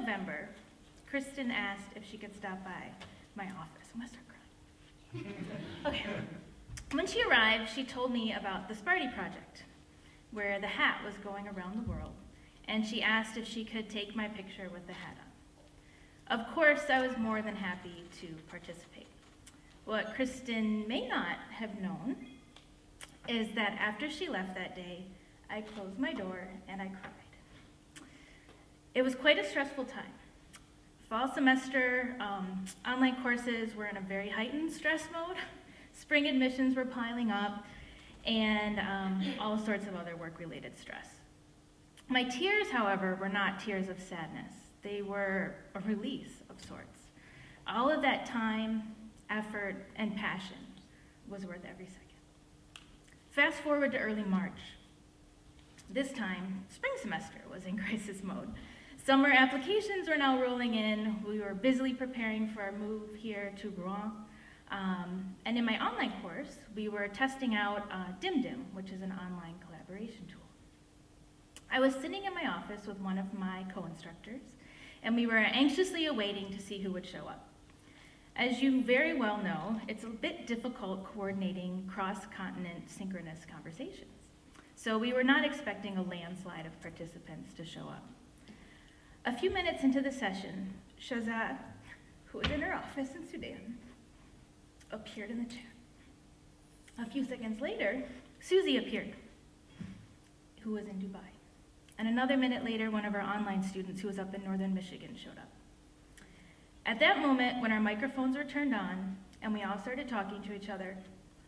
November, Kristen asked if she could stop by my office. I'm gonna start crying. Okay. When she arrived, she told me about the Sparty Project, where the hat was going around the world, and she asked if she could take my picture with the hat on. Of course, I was more than happy to participate. What Kristen may not have known is that after she left that day, I closed my door and I cried. It was quite a stressful time. Fall semester online courses were in a very heightened stress mode. Spring admissions were piling up, and all sorts of other work-related stress. My tears, however, were not tears of sadness. They were a release of sorts. All of that time, effort, and passion was worth every second. Fast forward to early March. This time, spring semester was in crisis mode. Summer applications were now rolling in. We were busily preparing for our move here to Rouen. And in my online course, we were testing out DimDim, which is an online collaboration tool. I was sitting in my office with one of my co-instructors, and we were anxiously awaiting to see who would show up. As you very well know, it's a bit difficult coordinating cross-continent synchronous conversations. So we were not expecting a landslide of participants to show up. A few minutes into the session, Shazad, who was in her office in Sudan, appeared in the chat. A few seconds later, Susie appeared, who was in Dubai. And another minute later, one of our online students who was up in northern Michigan showed up. At that moment, when our microphones were turned on and we all started talking to each other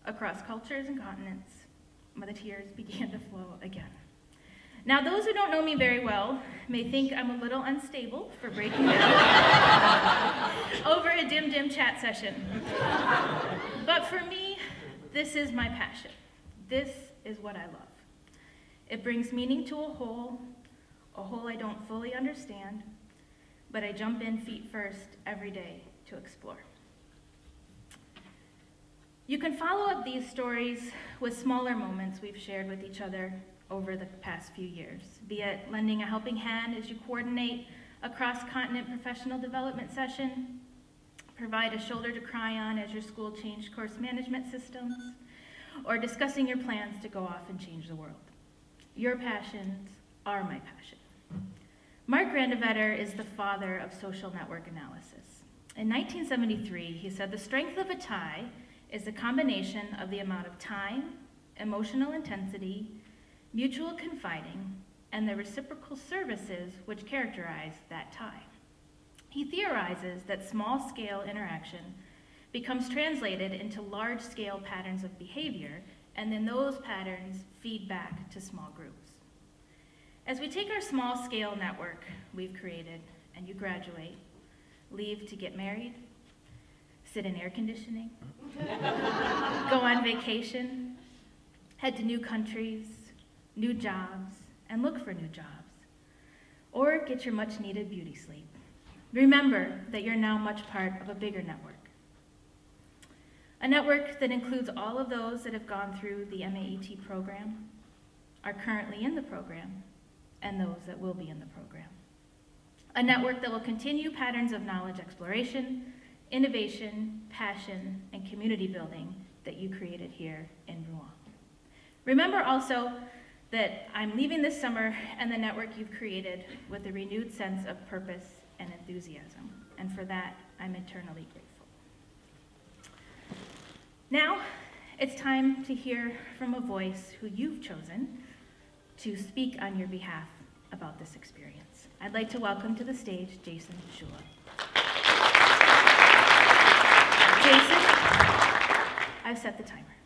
across cultures and continents, the tears began to flow again. Now, those who don't know me very well may think I'm a little unstable for breaking down over a DimDim chat session. But for me, this is my passion. This is what I love. It brings meaning to a whole I don't fully understand, but I jump in feet first every day to explore. You can follow up these stories with smaller moments we've shared with each other over the past few years, be it lending a helping hand as you coordinate a cross-continent professional development session, provide a shoulder to cry on as your school changed course management systems, or discussing your plans to go off and change the world. Your passions are my passion. Mark Randevetter is the father of social network analysis. In 1973, he said, "The strength of a tie is the combination of the amount of time, emotional intensity, mutual confiding, and the reciprocal services which characterize that tie." He theorizes that small-scale interaction becomes translated into large-scale patterns of behavior, and then those patterns feed back to small groups. As we take our small-scale network we've created, and you graduate, leave to get married, sit in air conditioning, go on vacation, head to new countries, new jobs, and look for new jobs, or get your much-needed beauty sleep. Remember that you're now much part of a bigger network. A network that includes all of those that have gone through the MAET program, are currently in the program, and those that will be in the program. A network that will continue patterns of knowledge exploration, innovation, passion, and community building that you created here in Rouen. Remember also that I'm leaving this summer and the network you've created with a renewed sense of purpose and enthusiasm, and for that, I'm eternally grateful. Now, it's time to hear from a voice who you've chosen to speak on your behalf about this experience. I'd like to welcome to the stage Jason Shula. Jason, I've set the timer.